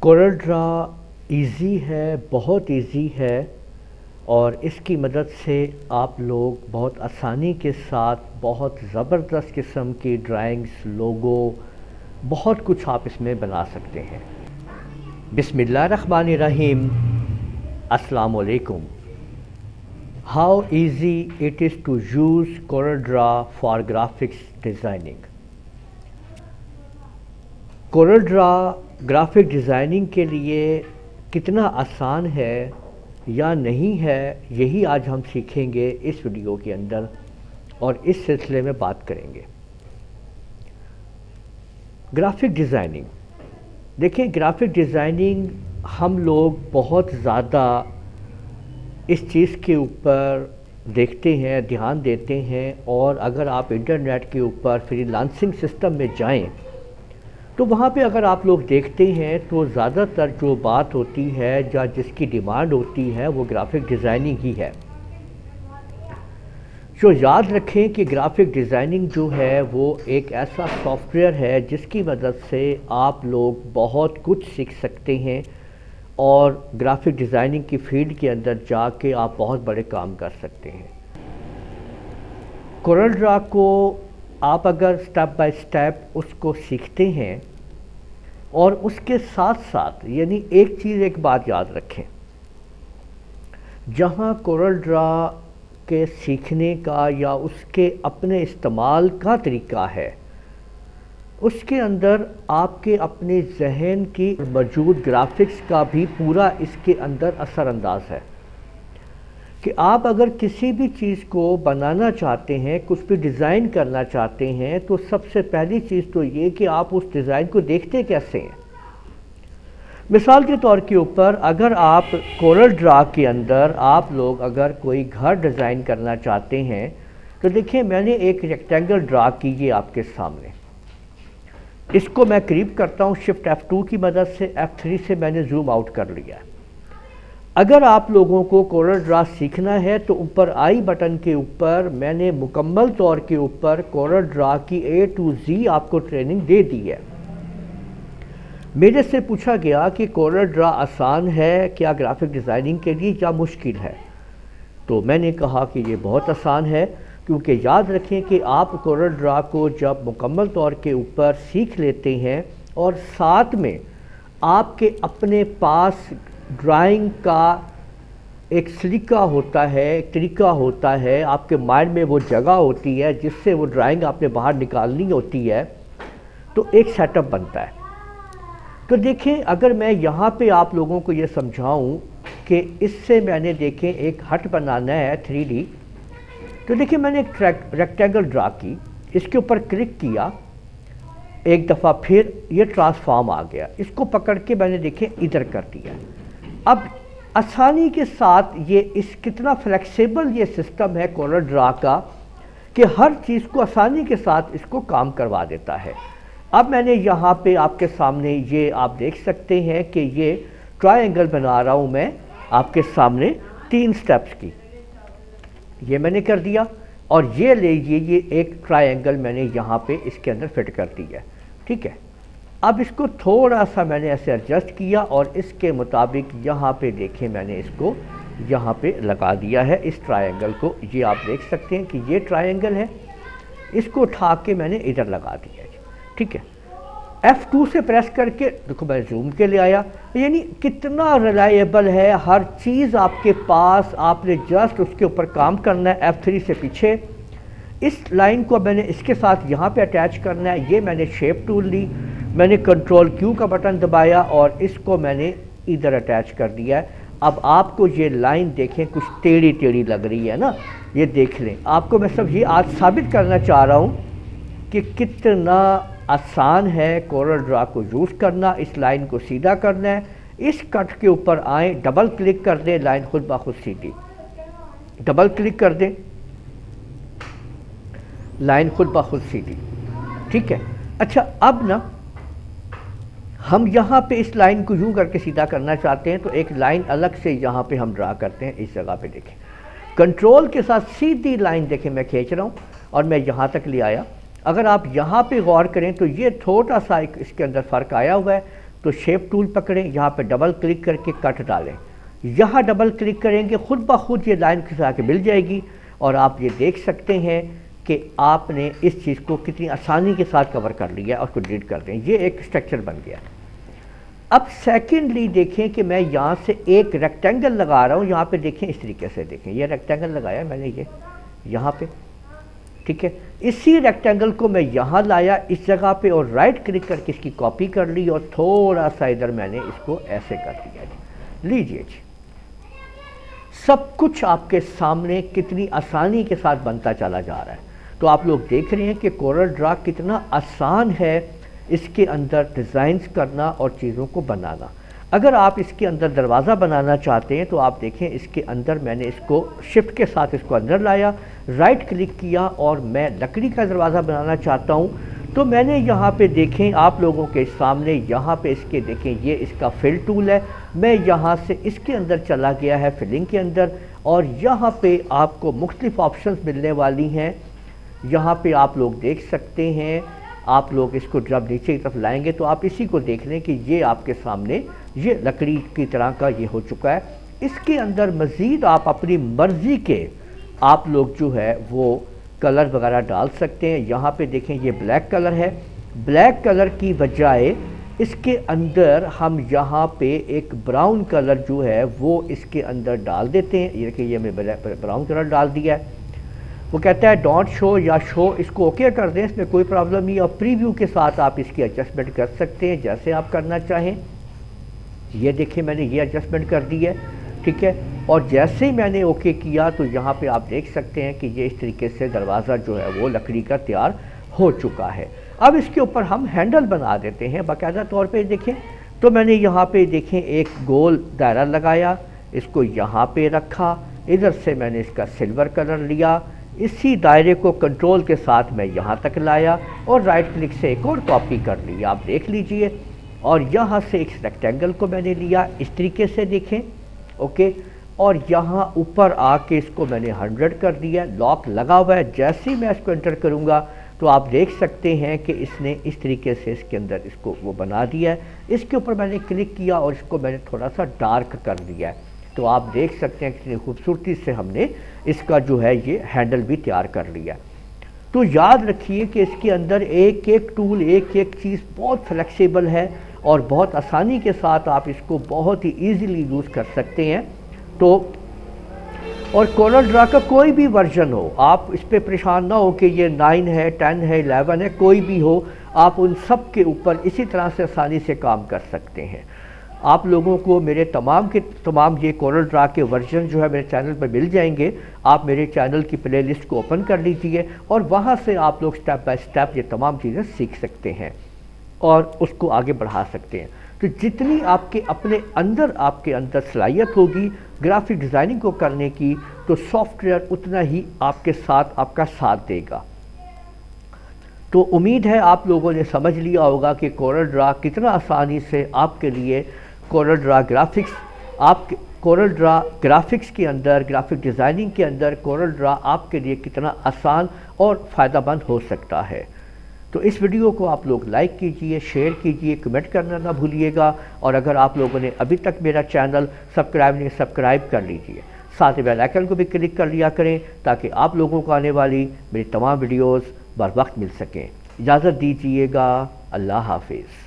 Corel Draw easy है, बहुत easy है और इसकी मदद से आप लोग बहुत आसानी के साथ बहुत ज़बरदस्त किस्म की ड्राइंग्स, लोगो, बहुत कुछ आप इसमें बना सकते हैं। बिस्मिल्लाहिर्रहमानिर्रहीम। अस्सलाम वालेकुम। How easy it is to use Corel Draw for graphics designing. Corel Draw graphic designing के लिए कितना आसान है या नहीं है, यही आज हम सीखेंगे इस वीडियो के अंदर और इस सिलसिले में बात करेंगे। ग्राफिक डिज़ाइनिंग, देखिए ग्राफिक डिज़ाइनिंग हम लोग बहुत ज़्यादा इस चीज़ के ऊपर देखते हैं, ध्यान देते हैं और अगर आप इंटरनेट के ऊपर फ्रीलांसिंग सिस्टम में जाएं तो वहाँ पे अगर आप लोग देखते हैं तो ज़्यादातर जो बात होती है या जिसकी डिमांड होती है वो ग्राफिक डिज़ाइनिंग ही है। जो याद रखें कि ग्राफिक डिज़ाइनिंग जो है वो एक ऐसा सॉफ्टवेयर है जिसकी मदद से आप लोग बहुत कुछ सीख सकते हैं और ग्राफिक डिज़ाइनिंग की फील्ड के अंदर जाके आप बहुत बड़े काम कर सकते हैं। कोरल ड्रा को आप अगर स्टेप बाय स्टेप उसको सीखते हैं और उसके साथ साथ यानी एक चीज़, एक बात याद रखें, जहाँ कोरल ड्रा के सीखने का या उसके अपने इस्तेमाल का तरीका है उसके अंदर आपके अपने जहन की मौजूद ग्राफिक्स का भी पूरा इसके अंदर असरअंदाज है कि आप अगर किसी भी चीज़ को बनाना चाहते हैं, कुछ भी डिज़ाइन करना चाहते हैं तो सबसे पहली चीज़ तो ये कि आप उस डिज़ाइन को देखते कैसे हैं। मिसाल के तौर के ऊपर अगर आप कोरल ड्रा के अंदर आप लोग अगर कोई घर डिज़ाइन करना चाहते हैं तो देखिए मैंने एक रेक्टेंगल ड्रा की है आपके सामने। इसको मैं करीब करता हूँ, शिफ्ट F2 की मदद से, F3 से मैंने जूम आउट कर लिया है। अगर आप लोगों को कोरल ड्रा सीखना है तो ऊपर आई बटन के ऊपर मैंने मुकम्मल तौर के ऊपर कोरल ड्रा की A to Z आपको ट्रेनिंग दे दी है। मेरे से पूछा गया कि कोरल ड्रा आसान है क्या ग्राफिक डिज़ाइनिंग के लिए या मुश्किल है, तो मैंने कहा कि ये बहुत आसान है, क्योंकि याद रखें कि आप कोरल ड्रा को जब मुकम्मल तौर के ऊपर सीख लेते हैं और साथ में आपके अपने पास ड्राइंग का एक सलीका होता है, एक तरीका होता है, आपके माइंड में वो जगह होती है जिससे वो ड्राइंग आपने बाहर निकालनी होती है, तो एक सेटअप बनता है। तो देखें अगर मैं यहाँ पे आप लोगों को ये समझाऊं कि इससे मैंने देखें एक हट बनाना है 3D, तो देखिए मैंने एक रेक्टेंगल ड्रा की, इसके ऊपर क्लिक किया एक दफ़ा, फिर ये ट्रांसफॉर्म आ गया, इसको पकड़ के मैंने देखें इधर कर दिया। अब आसानी के साथ ये इस कितना फ्लेक्सिबल ये सिस्टम है कोरल ड्रा का कि हर चीज़ को आसानी के साथ इसको काम करवा देता है। अब मैंने यहाँ पे आपके सामने ये आप देख सकते हैं कि ये ट्रायंगल बना रहा हूँ मैं आपके सामने 3 स्टेप्स की, ये मैंने कर दिया और ये लीजिए ये एक ट्रायंगल मैंने यहाँ पे इसके अंदर फिट कर दिया, ठीक है। अब इसको थोड़ा सा मैंने ऐसे एडजस्ट किया और इसके मुताबिक यहाँ पे देखें मैंने इसको यहाँ पे लगा दिया है इस ट्रायंगल को। ये आप देख सकते हैं कि ये ट्रायंगल है, इसको उठा के मैंने इधर लगा दिया, ठीक है। F2 से प्रेस करके देखो मैं जूम के ले आया, यानी कितना रिलायबल है, हर चीज़ आपके पास, आपने जस्ट उसके ऊपर काम करना है। F3 से पीछे इस लाइन को मैंने इसके साथ यहाँ पे अटैच करना है, ये मैंने शेप टूल ली, मैंने कंट्रोल Q का बटन दबाया और इसको मैंने इधर अटैच कर दिया है। अब आपको ये लाइन देखें कुछ टेढ़ी टेढ़ी लग रही है ना, ये देख लें। आपको मैं सब ये आज साबित करना चाह रहा हूँ कि कितना आसान है कोरल ड्रा को यूज़ करना। इस लाइन को सीधा करना है, इस कट के ऊपर आए, डबल क्लिक कर दें, लाइन खुद ब खुद सीधी, डबल क्लिक कर दें, लाइन खुद ब खुद सीधी, ठीक है। अच्छा अब ना हम यहाँ पे इस लाइन को यूँ करके सीधा करना चाहते हैं तो एक लाइन अलग से यहाँ पे हम ड्रा करते हैं। इस जगह पे देखें कंट्रोल के साथ सीधी लाइन देखें मैं खींच रहा हूँ और मैं यहाँ तक ले आया। अगर आप यहाँ पे गौर करें तो ये थोड़ा सा इसके अंदर फ़र्क आया हुआ है, तो शेप टूल पकड़ें, यहाँ पे डबल क्लिक करके कट डालें, यहाँ डबल क्लिक करेंगे खुद ब खुद ये लाइन खिंचा के मिल जाएगी और आप ये देख सकते हैं कि आपने इस चीज़ को कितनी आसानी के साथ कवर कर लिया और उसको डिलीट कर दें। ये एक स्ट्रक्चर बन गया। अब सेकेंडली देखें कि मैं यहाँ से एक रेक्टेंगल लगा रहा हूँ, यहाँ पे देखें इस तरीके से, देखें ये रेक्टेंगल लगाया मैंने ये यहाँ पे, ठीक है। इसी रेक्टेंगल को मैं यहाँ लाया इस जगह पे और राइट क्लिक करके इसकी कॉपी कर ली और थोड़ा सा इधर मैंने इसको ऐसे कर दिया जी। लीजिए जी, सब कुछ आपके सामने कितनी आसानी के साथ बनता चला जा रहा है। तो आप लोग देख रहे हैं कि कोरल ड्रा कितना आसान है इसके अंदर डिज़ाइंस करना और चीज़ों को बनाना। अगर आप इसके अंदर दरवाज़ा बनाना चाहते हैं तो आप देखें इसके अंदर मैंने इसको शिफ्ट के साथ इसको अंदर लाया, राइट क्लिक किया और मैं लकड़ी का दरवाज़ा बनाना चाहता हूँ तो मैंने यहाँ पे देखें आप लोगों के सामने यहाँ पे इसके देखें ये इसका फिल टूल है, मैं यहाँ से इसके अंदर चला गया है फिलिंग के अंदर और यहाँ पे आपको मुख्तलिफ ऑप्शंस मिलने वाली हैं। यहाँ पे आप लोग देख सकते हैं, आप लोग इसको जब नीचे की तरफ लाएंगे तो आप इसी को देख लें कि ये आपके सामने ये लकड़ी की तरह का ये हो चुका है। इसके अंदर मज़ीद आप अपनी मर्ज़ी के आप लोग जो है वो कलर वगैरह डाल सकते हैं। यहाँ पे देखें ये ब्लैक कलर है, ब्लैक कलर की बजाय इसके अंदर हम यहाँ पे एक ब्राउन कलर जो है वो इसके अंदर डाल देते हैं। ये देखिए ये मैं ब्राउन कलर डाल दिया है। वो कहता है डोंट शो या शो, इसको ओके कर दें, इसमें कोई प्रॉब्लम नहीं। और प्रीव्यू के साथ आप इसकी एडजस्टमेंट कर सकते हैं जैसे आप करना चाहें। ये देखिए मैंने ये एडजस्टमेंट कर दी है, ठीक है। और जैसे ही मैंने ओके किया तो यहाँ पे आप देख सकते हैं कि ये इस तरीके से दरवाज़ा जो है वो लकड़ी का तैयार हो चुका है। अब इसके ऊपर हम हैंडल बना देते हैं बाकायदा तौर पे। देखें तो मैंने यहाँ पे देखें एक गोल दायरा लगाया, इसको यहाँ पे रखा, इधर से मैंने इसका सिल्वर कलर लिया, इसी दायरे को कंट्रोल के साथ मैं यहाँ तक लाया और राइट क्लिक से एक और कॉपी कर ली, आप देख लीजिए। और यहाँ से एक रेक्टेंगल को मैंने लिया इस तरीके से, देखें ओके। और यहाँ ऊपर आके इसको मैंने 100 कर दिया, लॉक लगा हुआ है। जैसे ही मैं इसको एंटर करूँगा तो आप देख सकते हैं कि इसने इस तरीके से इसके अंदर इसको वो बना दिया है। इसके ऊपर मैंने क्लिक किया और इसको मैंने थोड़ा सा डार्क कर दिया है। तो आप देख सकते हैं कितनी खूबसूरती से हमने इसका जो है ये हैंडल भी तैयार कर लिया। तो याद रखिए कि इसके अंदर एक एक टूल, एक एक चीज़ बहुत फ्लेक्सिबल है और बहुत आसानी के साथ आप इसको बहुत ही ईज़िली यूज़ कर सकते हैं। तो और कोरल ड्रा का कोई भी वर्जन हो, आप इस पर परेशान ना हो कि ये 9 है, 10 है, 11 है, कोई भी हो, आप उन सब के ऊपर इसी तरह से आसानी से काम कर सकते हैं। आप लोगों को मेरे तमाम के तमाम ये कोरल ड्रा के वर्जन जो है मेरे चैनल पर मिल जाएंगे। आप मेरे चैनल की प्लेलिस्ट को ओपन कर लीजिए और वहाँ से आप लोग स्टेप बाय स्टेप ये तमाम चीज़ें सीख सकते हैं और उसको आगे बढ़ा सकते हैं। तो जितनी आपके अंदर सलाहियत होगी ग्राफिक डिज़ाइनिंग को करने की, तो सॉफ्टवेयर उतना ही आपका साथ देगा। तो उम्मीद है आप लोगों ने समझ लिया होगा कि कोरल ड्रा कितना आसानी से आपके लिए कोरल ड्रा ग्राफिक्स के अंदर, ग्राफिक डिज़ाइनिंग के अंदर कोरल ड्रा आपके लिए कितना आसान और फ़ायदेमंद हो सकता है। तो इस वीडियो को आप लोग लाइक कीजिए, शेयर कीजिए, कमेंट करना ना भूलिएगा। और अगर आप लोगों ने अभी तक मेरा चैनल सब्सक्राइब कर लीजिए, साथ ही बेल आइकन को भी क्लिक कर लिया करें ताकि आप लोगों को आने वाली मेरी तमाम वीडियोज़ बर वक्त मिल सकें। इजाज़त दीजिएगा, अल्लाह हाफिज़।